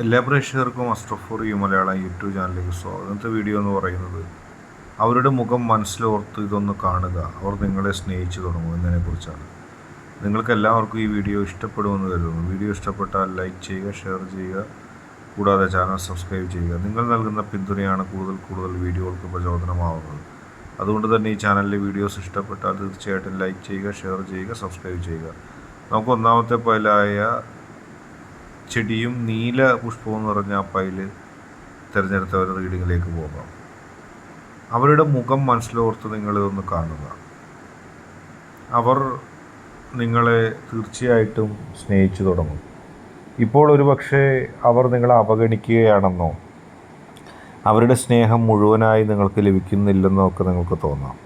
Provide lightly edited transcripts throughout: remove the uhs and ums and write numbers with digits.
എല്ലാ പ്രേക്ഷകർക്കും അസ്ട്രോഫോർ U Malayalam YouTube ചാനലിലേക്ക് സ്വാഗതം. ഇന്നത്തെ വീഡിയോ എന്ന് പറയുന്നത് അവരുടെ മുഖം മനസ്സിലോർത്ത് ഇതൊന്ന് കാണുക, അവർ നിങ്ങളെ സ്നേഹിച്ചു തുടങ്ങും എന്നതിനെക്കുറിച്ചാണ്. നിങ്ങൾക്ക് എല്ലാവർക്കും ഈ വീഡിയോ ഇഷ്ടപ്പെടുമെന്ന് കരുതുന്നു. വീഡിയോ ഇഷ്ടപ്പെട്ടാൽ ലൈക്ക് ചെയ്യുക, ഷെയർ ചെയ്യുക, കൂടാതെ ചാനൽ സബ്സ്ക്രൈബ് ചെയ്യുക. നിങ്ങൾ നൽകുന്ന പിന്തുണയാണ് കൂടുതൽ വീഡിയോകൾക്ക് പ്രചോദനമാവുന്നത്. അതുകൊണ്ട് തന്നെ ഈ ചാനലിലെ വീഡിയോസ് ഇഷ്ടപ്പെട്ടാൽ തീർച്ചയായിട്ടും ലൈക്ക് ചെയ്യുക, ഷെയർ ചെയ്യുക, സബ്സ്ക്രൈബ് ചെയ്യുക. നമുക്ക് ഒന്നാമത്തെ പൈലായ ചെടിയും നീല പുഷ്പവും നിറഞ്ഞ ആ പൈല് തിരഞ്ഞെടുത്ത ഒരു റീഡിങ്ങിലേക്ക് പോകാം. അവരുടെ മുഖം മനസ്സിലോർത്ത് നിങ്ങളിതൊന്ന് കാണുക. അവർ നിങ്ങളെ തീർച്ചയായിട്ടും സ്നേഹിച്ചു തുടങ്ങും. ഇപ്പോൾ ഒരുപക്ഷെ അവർ നിങ്ങളെ അവഗണിക്കുകയാണെന്നോ അവരുടെ സ്നേഹം മുഴുവനായി നിങ്ങൾക്ക് ലഭിക്കുന്നില്ലെന്നോ ഒക്കെ നിങ്ങൾക്ക് തോന്നാം.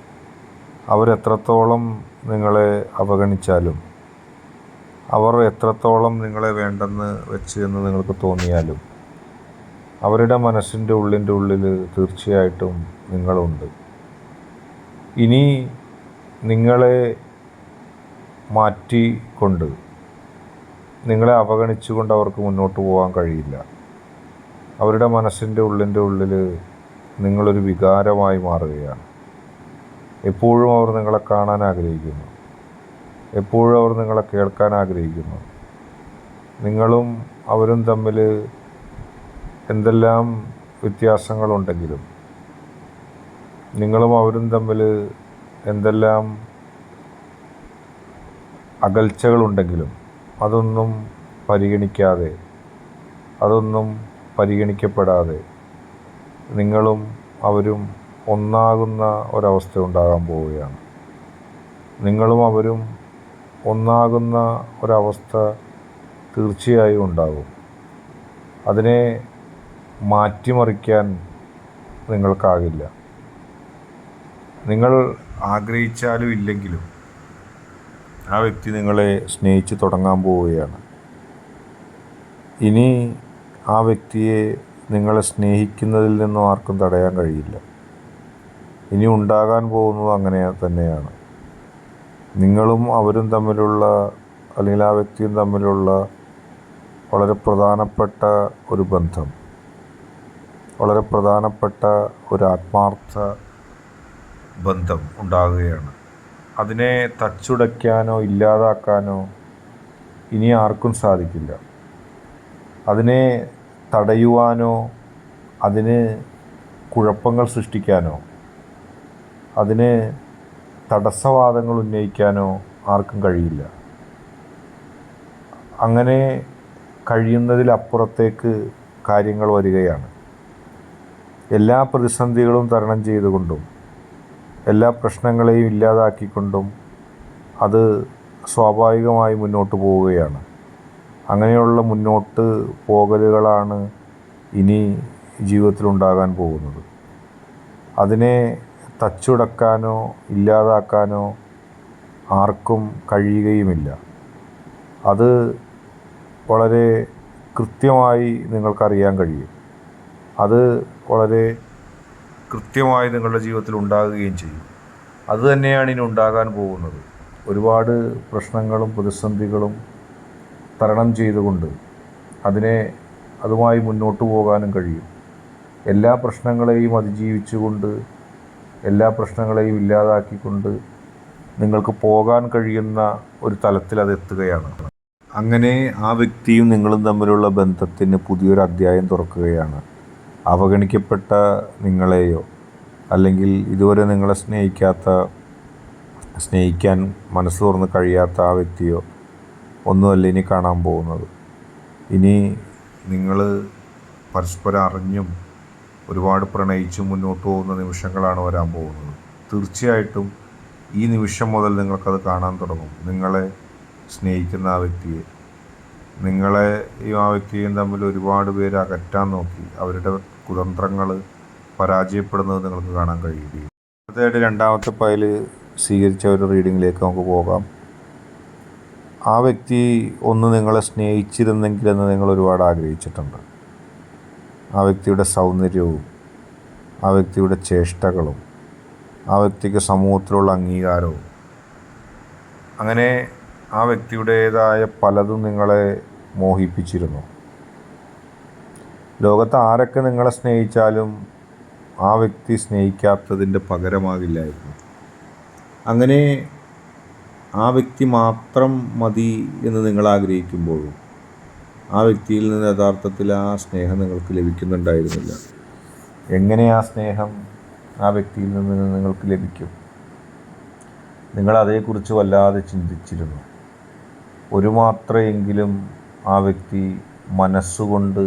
അവരെത്രത്തോളം നിങ്ങളെ അവഗണിച്ചാലും, അവർ എത്രത്തോളം നിങ്ങളെ വേണ്ടെന്ന് വെച്ച് എന്ന് നിങ്ങൾക്ക് തോന്നിയാലും, അവരുടെ മനസ്സിൻ്റെ ഉള്ളിൽ തീർച്ചയായിട്ടും നിങ്ങളുണ്ട്. ഇനി നിങ്ങളെ മാറ്റിക്കൊണ്ട്, നിങ്ങളെ അവഗണിച്ചുകൊണ്ട് അവർക്ക് മുന്നോട്ട് പോകാൻ കഴിയില്ല. അവരുടെ മനസ്സിൻ്റെ ഉള്ളിൽ നിങ്ങളൊരു വികാരമായി മാറുകയാണ്. എപ്പോഴും അവർ നിങ്ങളെ കാണാൻ ആഗ്രഹിക്കുന്നു. എപ്പോഴും അവർ നിങ്ങളെ കേൾക്കാൻ ആഗ്രഹിക്കുന്നു. നിങ്ങളും അവരും തമ്മിൽ എന്തെല്ലാം വ്യത്യാസങ്ങളുണ്ടെങ്കിലും, നിങ്ങളും അവരും തമ്മിൽ എന്തെല്ലാം അകൽച്ചകളുണ്ടെങ്കിലും അതൊന്നും പരിഗണിക്കാതെ, അതൊന്നും പരിഗണിക്കപ്പെടാതെ നിങ്ങളും അവരും ഒന്നാകുന്ന ഒരവസ്ഥ ഉണ്ടാകാൻ പോവുകയാണ്. നിങ്ങളും അവരും ഒന്നാകുന്ന ഒരവസ്ഥ തീർച്ചയായും ഉണ്ടാകും. അതിനെ മാറ്റിമറിക്കാൻ നിങ്ങൾക്കാകില്ല. നിങ്ങൾ ആഗ്രഹിച്ചാലും ഇല്ലെങ്കിലും ആ വ്യക്തി നിങ്ങളെ സ്നേഹിച്ച് തുടങ്ങാൻ പോവുകയാണ്. ഇനി ആ വ്യക്തിയെ നിങ്ങളെ സ്നേഹിക്കുന്നതിൽ നിന്നും ആർക്കും തടയാൻ കഴിയില്ല. ഇനി ഉണ്ടാകാൻ പോകുന്നത് അങ്ങനെ തന്നെയാണ്. നിങ്ങളും അവരും തമ്മിലുള്ള, അല്ലെങ്കിൽ ആ വ്യക്തിയും തമ്മിലുള്ള വളരെ പ്രധാനപ്പെട്ട ഒരു ബന്ധം, വളരെ പ്രധാനപ്പെട്ട ഒരു ആത്മാർത്ഥ ബന്ധം ഉണ്ടാകുകയാണ്. അതിനെ തച്ചുടയ്ക്കാനോ ഇല്ലാതാക്കാനോ ഇനി ആർക്കും സാധിക്കില്ല. അതിനെ തടയുവാനോ അതിന് കുഴപ്പങ്ങൾ സൃഷ്ടിക്കാനോ അതിന് തടസ്സവാദങ്ങൾ ഉന്നയിക്കാനോ ആർക്കും കഴിയില്ല. അങ്ങനെ കഴിയുന്നതിലപ്പുറത്തേക്ക് കാര്യങ്ങൾ വരികയാണ്. എല്ലാ പ്രതിസന്ധികളും തരണം ചെയ്തുകൊണ്ടും, എല്ലാ പ്രശ്നങ്ങളെയും ഇല്ലാതാക്കിക്കൊണ്ടും അത് സ്വാഭാവികമായി മുന്നോട്ട് പോവുകയാണ്. അങ്ങനെയുള്ള മുന്നോട്ട് പോകലുകളാണ് ഇനി ജീവിതത്തിലുണ്ടാകാൻ പോകുന്നത്. അതിനെ തച്ചുടക്കാനോ ഇല്ലാതാക്കാനോ ആർക്കും കഴിയുകയുമില്ല. അത് വളരെ കൃത്യമായി നിങ്ങൾക്കറിയാൻ കഴിയും. അത് വളരെ കൃത്യമായി നിങ്ങളുടെ ജീവിതത്തിൽ ഉണ്ടാകുകയും ചെയ്യും. അതുതന്നെയാണ് ഇനി ഉണ്ടാകാൻ പോകുന്നത്. ഒരുപാട് പ്രശ്നങ്ങളും പ്രതിസന്ധികളും തരണം ചെയ്തുകൊണ്ട് അതുമായി മുന്നോട്ട് പോകാനും കഴിയും. എല്ലാ പ്രശ്നങ്ങളെയും അതിജീവിച്ചുകൊണ്ട്, എല്ലാ പ്രശ്നങ്ങളെയും ഇല്ലാതാക്കിക്കൊണ്ട് നിങ്ങൾക്ക് പോകാൻ കഴിയുന്ന ഒരു തലത്തിൽ അത് എത്തുകയാണ്. അങ്ങനെ ആ വ്യക്തിയും നിങ്ങളും തമ്മിലുള്ള ബന്ധത്തിന് പുതിയൊരു അധ്യായം തുറക്കുകയാണ്. അവഗണിക്കപ്പെട്ട നിങ്ങളെയോ, അല്ലെങ്കിൽ ഇതുവരെ നിങ്ങളെ സ്നേഹിക്കാൻ മനസ്സ് തുറന്ന് കഴിയാത്ത ആ വ്യക്തിയോ ഒന്നുമല്ല ഇനി കാണാൻ പോകുന്നത്. ഇനി നിങ്ങൾ പരസ്പരം അറിഞ്ഞും ഒരുപാട് പ്രണയിച്ചും മുന്നോട്ട് പോകുന്ന നിമിഷങ്ങളാണ് വരാൻ പോകുന്നത്. തീർച്ചയായിട്ടും ഈ നിമിഷം മുതൽ നിങ്ങൾക്കത് കാണാൻ തുടങ്ങും. നിങ്ങളെ സ്നേഹിക്കുന്ന ആ വ്യക്തിയെ, നിങ്ങളെയും ആ വ്യക്തിയെയും തമ്മിൽ ഒരുപാട് പേര് അകറ്റാൻ നോക്കി അവരുടെ കുതന്ത്രങ്ങൾ പരാജയപ്പെടുന്നത് നിങ്ങൾക്ക് കാണാൻ കഴിയുകയും. അടുത്തതായിട്ട് രണ്ടാമത്തെ പൈൽ സ്വീകരിച്ച ഒരു റീഡിങ്ങിലേക്ക് നമുക്ക് പോകാം. ആ വ്യക്തി ഒന്ന് നിങ്ങളെ സ്നേഹിച്ചിരുന്നെങ്കിലെന്ന് നിങ്ങൾ ഒരുപാട് ആഗ്രഹിച്ചിട്ടുണ്ട്. ആ വ്യക്തിയുടെ സൗന്ദര്യവും, ആ വ്യക്തിയുടെ ചേഷ്ടകളും, ആ വ്യക്തിക്ക് സമൂഹത്തിലുള്ള അംഗീകാരവും, അങ്ങനെ ആ വ്യക്തിയുടേതായ പലതും നിങ്ങളെ മോഹിപ്പിച്ചിരുന്നു. ലോകത്ത് ആരൊക്കെ നിങ്ങളെ സ്നേഹിച്ചാലും ആ വ്യക്തി സ്നേഹിക്കാത്തതിൻ്റെ പകരമാകില്ലായിരുന്നു. അങ്ങനെ ആ വ്യക്തി മാത്രം മതി എന്ന് നിങ്ങൾ ആഗ്രഹിക്കുമ്പോഴും ആ വ്യക്തിയിൽ നിന്ന് യഥാർത്ഥത്തിൽ ആ സ്നേഹം നിങ്ങൾക്ക് ലഭിക്കുന്നുണ്ടായിരുന്നില്ല. എങ്ങനെ ആ സ്നേഹം ആ വ്യക്തിയിൽ നിന്ന് നിങ്ങൾക്ക് ലഭിക്കും? നിങ്ങൾ അതേക്കുറിച്ച് വല്ലാതെ ചിന്തിച്ചിരുന്നു. ഒരു മാത്രയെങ്കിലും ആ വ്യക്തി മനസ്സുകൊണ്ട്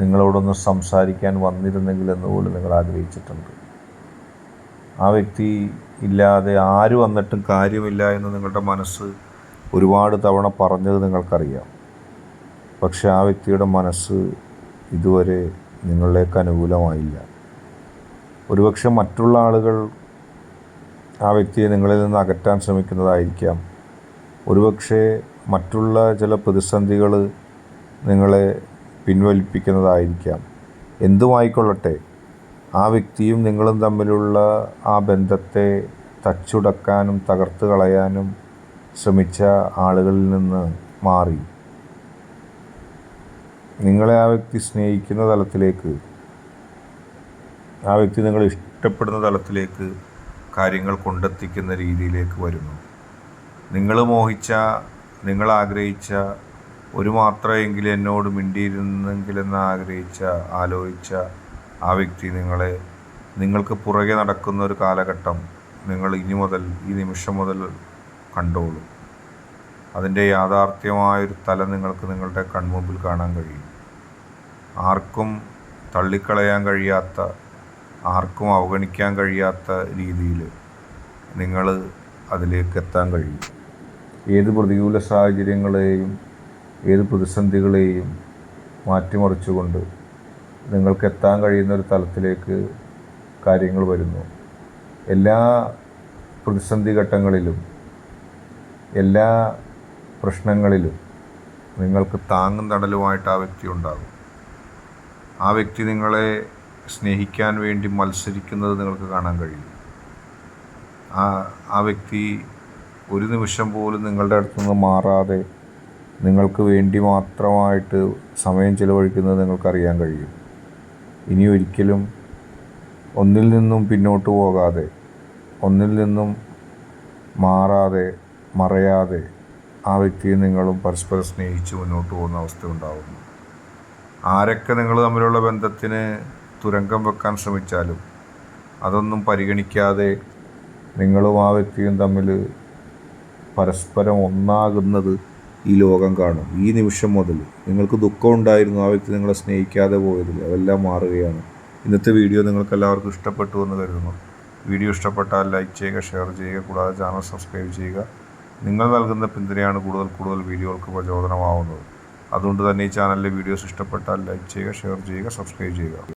നിങ്ങളോടൊന്ന് സംസാരിക്കാൻ വന്നിരുന്നെങ്കിൽ എന്ന് പോലും നിങ്ങൾ ആഗ്രഹിച്ചിട്ടുണ്ട്. ആ വ്യക്തി ഇല്ലാതെ ആര് വന്നിട്ടും കാര്യമില്ല എന്ന് നിങ്ങളുടെ മനസ്സ് ഒരുപാട് തവണ പറഞ്ഞത് നിങ്ങൾക്കറിയാം. പക്ഷെ ആ വ്യക്തിയുടെ മനസ്സ് ഇതുവരെ നിങ്ങളിലേക്ക് അനുകൂലമായില്ല. ഒരുപക്ഷെ മറ്റുള്ള ആളുകൾ ആ വ്യക്തിയെ നിങ്ങളിൽ നിന്ന് അകറ്റാൻ ശ്രമിക്കുന്നതായിരിക്കാം. ഒരുപക്ഷെ മറ്റുള്ള ചില പ്രതിസന്ധികൾ നിങ്ങളെ പിൻവലിപ്പിക്കുന്നതായിരിക്കാം. എന്തുമായിക്കൊള്ളട്ടെ, ആ വ്യക്തിയും നിങ്ങളും തമ്മിലുള്ള ആ ബന്ധത്തെ തച്ചുടക്കാനും തകർത്ത് കളയാനും ശ്രമിച്ച ആളുകളിൽ നിന്ന് മാറി നിങ്ങളെ ആ വ്യക്തി സ്നേഹിക്കുന്ന തലത്തിലേക്ക്, ആ വ്യക്തി നിങ്ങൾ ഇഷ്ടപ്പെടുന്ന തലത്തിലേക്ക് കാര്യങ്ങൾ കൊണ്ടെത്തിക്കുന്ന രീതിയിലേക്ക് വരുന്നു. നിങ്ങൾ മോഹിച്ച, നിങ്ങൾ ആഗ്രഹിച്ച, ഒരു മാത്രമെങ്കിലും എന്നോട് മിണ്ടിയിരുന്നെങ്കിലെന്ന് ആലോചിച്ച ആ വ്യക്തി നിങ്ങൾക്ക് പുറകെ നടക്കുന്ന ഒരു കാലഘട്ടം നിങ്ങൾ ഇനി മുതൽ, ഈ നിമിഷം മുതൽ കണ്ടോളൂ. അതിൻ്റെ യാഥാർത്ഥ്യമായൊരു തലം നിങ്ങൾക്ക് നിങ്ങളുടെ കൺമുമ്പിൽ കാണാൻ കഴിയും. ആർക്കും തള്ളിക്കളയാൻ കഴിയാത്ത, ആർക്കും അവഗണിക്കാൻ കഴിയാത്ത രീതിയിൽ നിങ്ങൾ അതിലേക്ക് എത്താൻ കഴിയും. ഏത് പ്രതികൂല സാഹചര്യങ്ങളെയും ഏത് പ്രതിസന്ധികളെയും മാറ്റിമറിച്ചുകൊണ്ട് നിങ്ങൾക്ക് എത്താൻ കഴിയുന്ന ഒരു തലത്തിലേക്ക് കാര്യങ്ങൾ വരുന്നു. എല്ലാ പ്രതിസന്ധി ഘട്ടങ്ങളിലും എല്ലാ പ്രശ്നങ്ങളിലും നിങ്ങൾക്ക് താങ്ങും തണലുമായിട്ട് ആ വ്യക്തി ഉണ്ടാകും. ആ വ്യക്തി നിങ്ങളെ സ്നേഹിക്കാൻ വേണ്ടി മത്സരിക്കുന്നത് നിങ്ങൾക്ക് കാണാൻ കഴിയും. ആ വ്യക്തി ഒരു നിമിഷം പോലും നിങ്ങളുടെ അടുത്തുനിന്ന് മാറാതെ നിങ്ങൾക്ക് വേണ്ടി മാത്രമായിട്ട് സമയം ചിലവഴിക്കുന്നത് നിങ്ങൾക്കറിയാൻ കഴിയും. ഇനി ഒരിക്കലും ഒന്നിൽ നിന്നും പിന്നോട്ട് പോകാതെ, ഒന്നിൽ നിന്നും മാറാതെ, മറയാതെ ആ വ്യക്തിയെ നിങ്ങളും പരസ്പരം സ്നേഹിച്ച് മുന്നോട്ട് പോകുന്ന അവസ്ഥ ഉണ്ടാകുന്നു. ആരൊക്കെ നിങ്ങൾ തമ്മിലുള്ള ബന്ധത്തിന് തുരങ്കം വെക്കാൻ ശ്രമിച്ചാലും അതൊന്നും പരിഗണിക്കാതെ നിങ്ങളും ആ വ്യക്തിയും തമ്മിൽ പരസ്പരം ഒന്നാകുന്നത് ഈ ലോകം കാണും. ഈ നിമിഷം മുതൽ നിങ്ങൾക്ക് ദുഃഖമുണ്ടായിരുന്നു ആ വ്യക്തി നിങ്ങളെ സ്നേഹിക്കാതെ പോയതിൽ, അതെല്ലാം മാറുകയാണ്. ഇന്നത്തെ വീഡിയോ നിങ്ങൾക്ക് എല്ലാവർക്കും ഇഷ്ടപ്പെട്ടു എന്ന് കരുതുന്നു. വീഡിയോ ഇഷ്ടപ്പെട്ടാൽ ലൈക്ക് ചെയ്യുക, ഷെയർ ചെയ്യുക, കൂടാതെ ചാനൽ സബ്സ്ക്രൈബ് ചെയ്യുക. നിങ്ങൾ നൽകുന്ന പിന്തുണയാണ് കൂടുതൽ വീഡിയോകൾക്ക് പ്രചോദനമാവുന്നത്. അതുകൊണ്ട് തന്നെ ഈ ചാനലിലെ വീഡിയോസ് ഇഷ്ടപ്പെട്ടാൽ ലൈക്ക് ചെയ്യുക, ഷെയർ ചെയ്യുക, സബ്സ്ക്രൈബ് ചെയ്യുക.